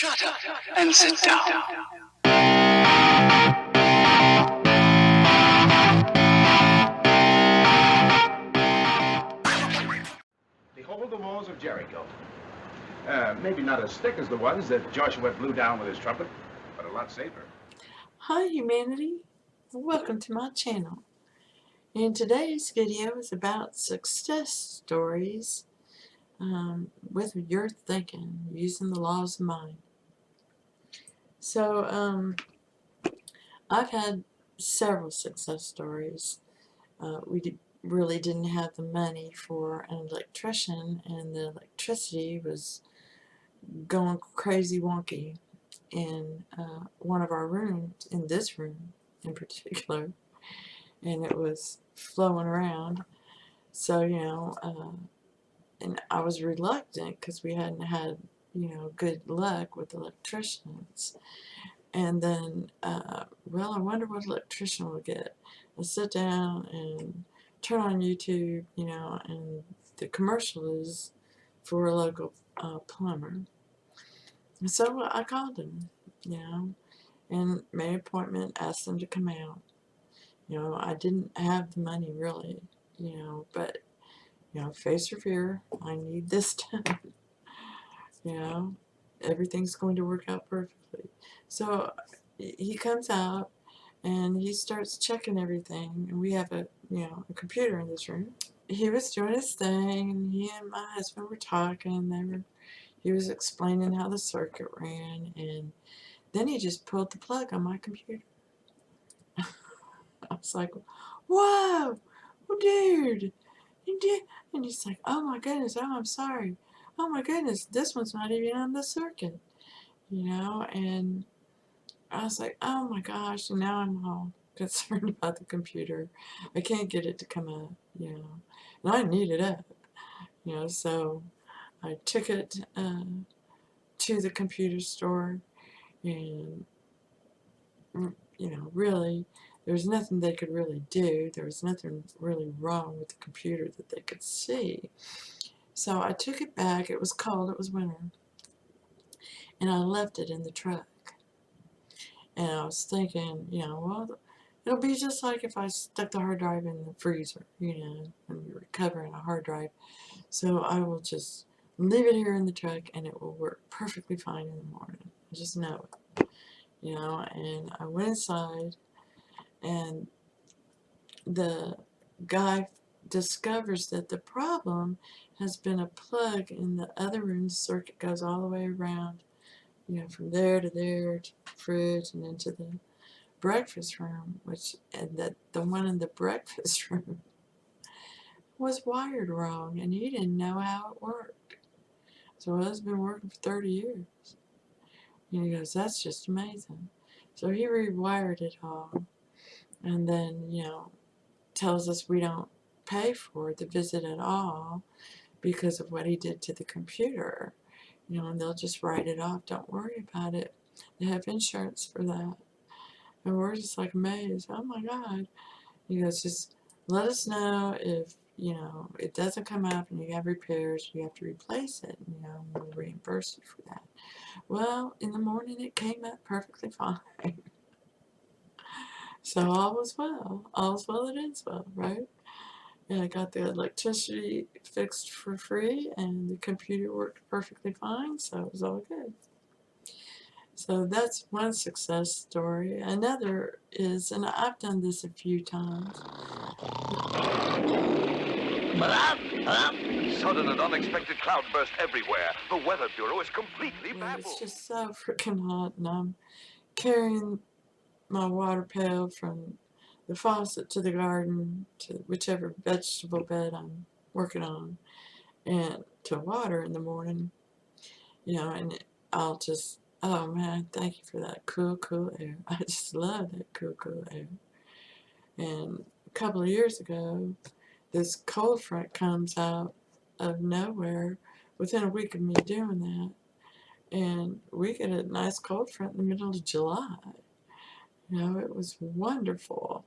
Shut up and sit down. Behold the walls of Jericho. Maybe not as thick as the ones that Joshua blew down with his trumpet, but a lot safer. Hi humanity, welcome to my channel. And today's video is about success stories with your thinking, using the laws of mind. So I've had several success stories. We really didn't have the money for an electrician, and the electricity was going crazy wonky in one of our rooms, in this room in particular, and it was flowing around. So, and I was reluctant because we hadn't had, good luck with electricians. And then, well, I wonder what electrician we'll get. I sit down and turn on YouTube, and the commercial is for a local plumber. And so I called him, and made an appointment, asked him to come out. I didn't have the money really, but, face or fear, I need this done. Everything's going to work out perfectly. So he comes out and he starts checking everything, and we have a computer in this room. He was doing his thing, and he and my husband were talking. He was explaining how the circuit ran, and then he just pulled the plug on my computer. I was like, whoa, dude, you did. And he's like, oh my goodness, oh, I'm sorry. Oh my goodness, this one's not even on the circuit. And I was like, oh my gosh, and now I'm all concerned about the computer. I can't get it to come up, and I need it up, so I took it to the computer store, and, really, there was nothing they could really do. There was nothing really wrong with the computer that they could see. So I took it back. It was cold. It was winter. And I left it in the truck. And I was thinking, well, it'll be just like if I stuck the hard drive in the freezer, and you're recovering a hard drive. So I will just leave it here in the truck, and it will work perfectly fine in the morning. I just know it. And I went inside, and the guy discovers that the problem has been a plug in the other room. The circuit goes all the way around, from there to there, to the fridge, and into the breakfast room, and that the one in the breakfast room was wired wrong, and he didn't know how it worked. So it's been working for 30 years. And he goes, that's just amazing. So he rewired it all, and then, tells us we don't pay for the visit at all because of what he did to the computer. And they'll just write it off. Don't worry about it. They have insurance for that. And we're just like amazed. Oh my God. He goes, just let us know if, it doesn't come up and you have repairs, you have to replace it, and, we'll reimburse you for that. Well, in the morning it came up perfectly fine. So all was well. All's well that ends well, right? And I got the electricity fixed for free, and the computer worked perfectly fine, so it was all good. So that's one success story. Another is, and I've done this a few times. Sudden and unexpected cloudburst everywhere. The Weather Bureau is completely baffled. It's just so freaking hot, and I'm carrying my water pail from the faucet to the garden, to whichever vegetable bed I'm working on, and to water in the morning, and I'll just, oh man, thank you for that cool air. I just love that cool air. And a couple of years ago, this cold front comes out of nowhere within a week of me doing that, and we get a nice cold front in the middle of July. It was wonderful.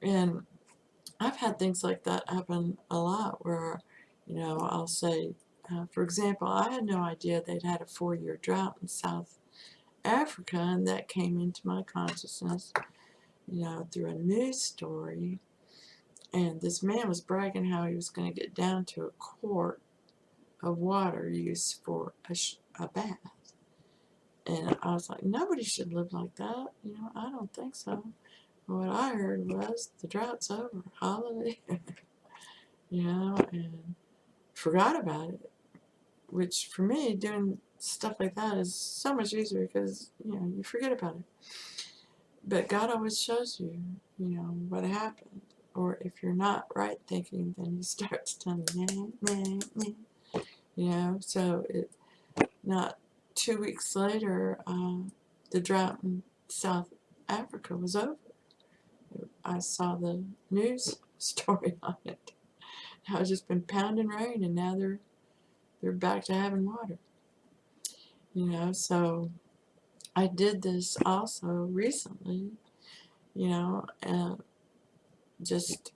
And I've had things like that happen a lot where, I'll say, For example, I had no idea they'd had a 4-year drought in South Africa, and that came into my consciousness, through a news story. And this man was bragging how he was going to get down to a quart of water used for a bath. And I was like, nobody should live like that. I don't think so. What I heard was the drought's over. Holiday. And forgot about it. Which for me, doing stuff like that is so much easier because, you forget about it. But God always shows you, what happened. Or if you're not right thinking, then He starts telling you, so not 2 weeks later, the drought in South Africa was over. I saw the news story on it. Now it's just been pounding rain, and now they're back to having water. So I did this also recently, and just,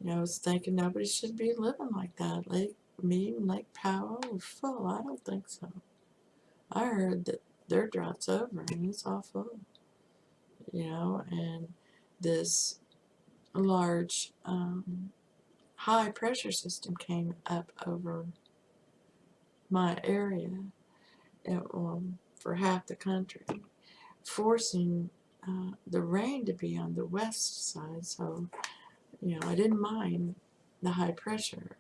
I was thinking nobody should be living like that. Lake Mead and Lake Powell are full. I don't think so. I heard that their drought's over and it's all full. And this large high pressure system came up over my area for half the country, forcing the rain to be on the west side. So, I didn't mind the high pressure.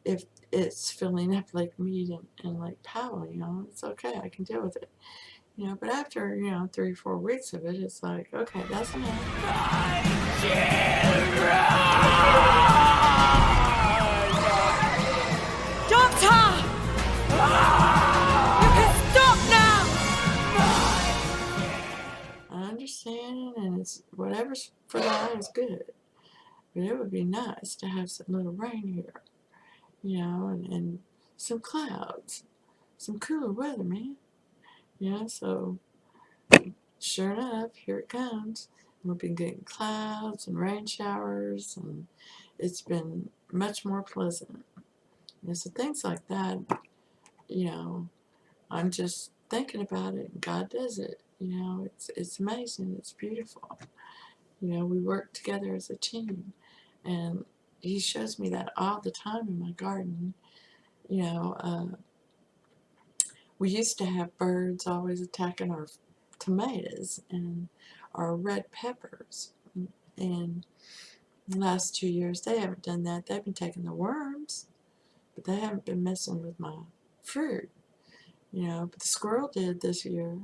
If it's filling up Lake Mead and Lake Powell, it's okay. I can deal with it. But after, 3 or 4 weeks of it, it's like, okay, that's enough. Doctor! You can stop now! I understand, and it's whatever's for the eye is good. But it would be nice to have some little rain here, and some clouds, some cooler weather, man. So sure enough, here it comes. We've been getting clouds and rain showers, and it's been much more pleasant. So things like that, I'm just thinking about it, and God does it. It's amazing. It's beautiful. We work together as a team, and He shows me that all the time in my garden. We used to have birds always attacking our tomatoes and our red peppers. And the last 2 years, they haven't done that. They've been taking the worms, but they haven't been messing with my fruit. But the squirrel did this year.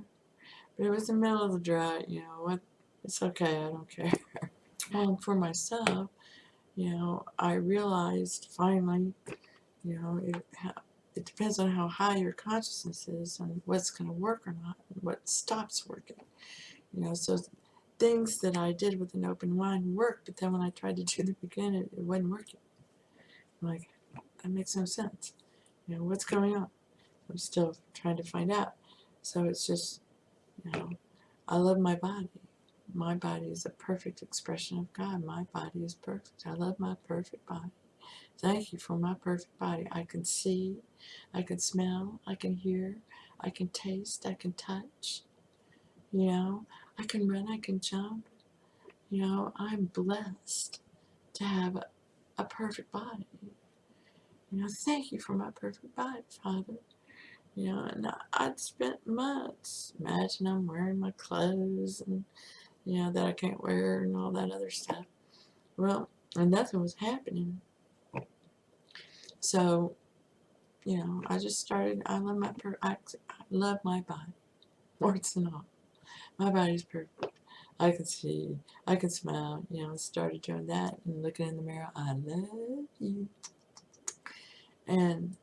But it was the middle of the drought. What? It's okay. I don't care. For myself, I realized finally, it depends on how high your consciousness is and what's going to work or not, and what stops working. So things that I did with an open mind worked, but then when I tried to do them again, it wasn't working. I'm like, that makes no sense. What's going on? I'm still trying to find out. So it's just, I love my body. My body is a perfect expression of God. My body is perfect. I love my perfect body. Thank you for my perfect body. I can see, I can smell, I can hear, I can taste, I can touch. I can run, I can jump. I'm blessed to have a perfect body. Thank you for my perfect body, Father. And I'd spent months, imagine I'm wearing my clothes and, that I can't wear and all that other stuff. Well, and nothing was happening. So, I just started, I love my body, warts and all. My body's perfect. I can see, I can smell, started doing that and looking in the mirror, I love you. And,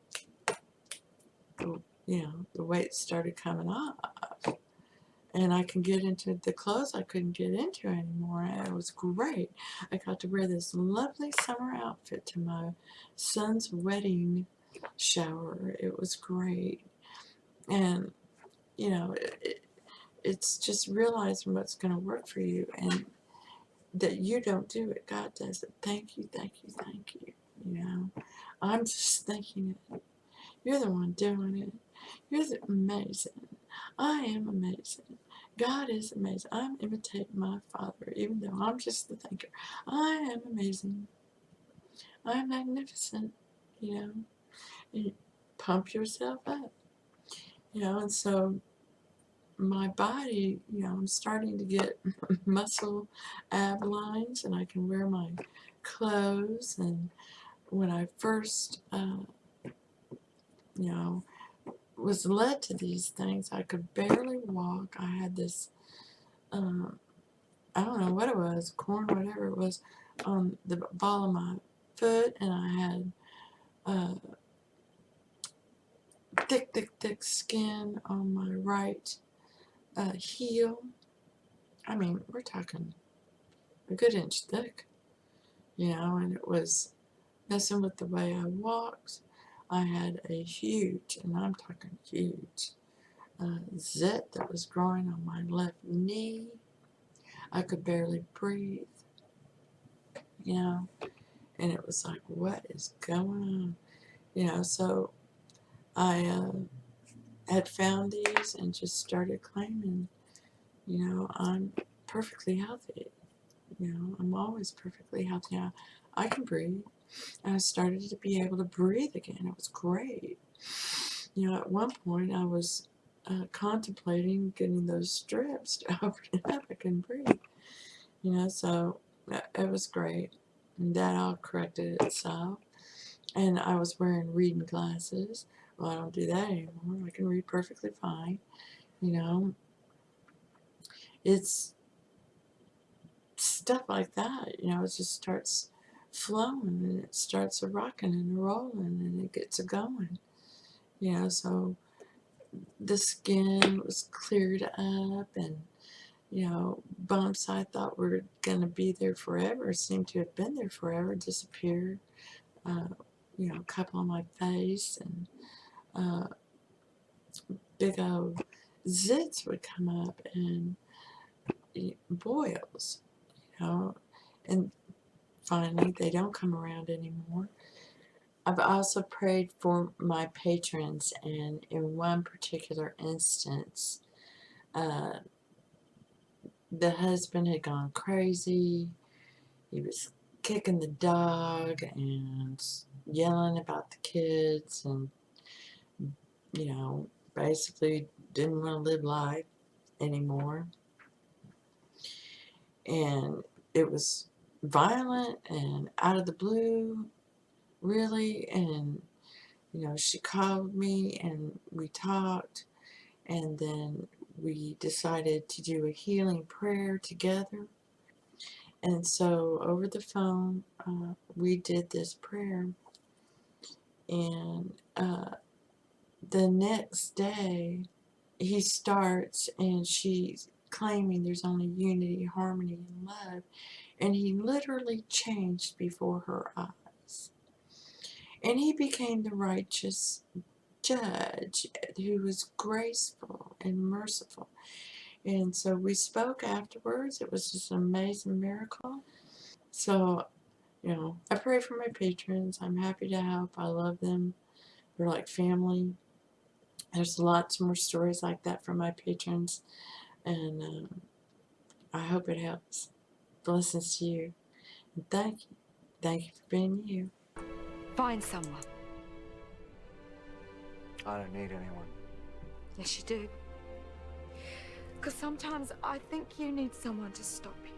the weight started coming off. And I can get into the clothes I couldn't get into anymore. It was great. I got to wear this lovely summer outfit to my son's wedding shower. It was great. And, it's just realizing what's going to work for you and that you don't do it. God does it. Thank you, thank you, thank you. I'm just thanking it. You're the one doing it. You're amazing. I am amazing. God is amazing. I'm imitating my Father, even though I'm just the thinker. I am amazing. I'm magnificent. You know, and you pump yourself up. You know, and so my body, you know, I'm starting to get muscle ab lines, and I can wear my clothes. And when I first, you know, was led to these things, I could barely walk. I had this, I don't know what it was, corn, whatever it was, on the ball of my foot, and I had thick skin on my right heel. I mean, we're talking a good inch thick, you know, and it was messing with the way I walked. I had a huge, and I'm talking huge, zit that was growing on my left knee. I could barely breathe, you know, and it was like, what is going on? You know, so I had found these and just started claiming, you know, I'm perfectly healthy. You know, I'm always perfectly healthy. I can breathe. And I started to be able to breathe again. It was great. You know, at one point I was contemplating getting those strips to open up. I couldn't breathe. You know, so it was great. And that all corrected itself. And I was wearing reading glasses. Well, I don't do that anymore. I can read perfectly fine. You know, it's stuff like that. You know, it just starts flowing, and it starts a rocking and a rolling, and it gets a going. You know, so the skin was cleared up, and you know, bumps I thought were going to be there forever seemed to have been there forever, disappeared. You know, a couple on my face, and big old zits would come up, and boils, you know, and finally they don't come around anymore. I've also prayed for my patrons, and in one particular instance, uh, the husband had gone crazy. He was kicking the dog and yelling about the kids, and, you know, basically didn't want to live life anymore. And it was violent and out of the blue, really. And, you know, she called me and we talked, and then we decided to do a healing prayer together. And so over the phone, we did this prayer. And the next day, he starts, and she's claiming there's only unity, harmony, and love. And he literally changed before her eyes. And he became the righteous judge who was graceful and merciful. And so we spoke afterwards. It was just an amazing miracle. So, you know, I pray for my patrons. I'm happy to help. I love them. They're like family. There's lots more stories like that from my patrons. And I hope it helps. Blessings to you. And thank you. Thank you for being you. Find someone. I don't need anyone. Yes, you do. Because sometimes I think you need someone to stop you.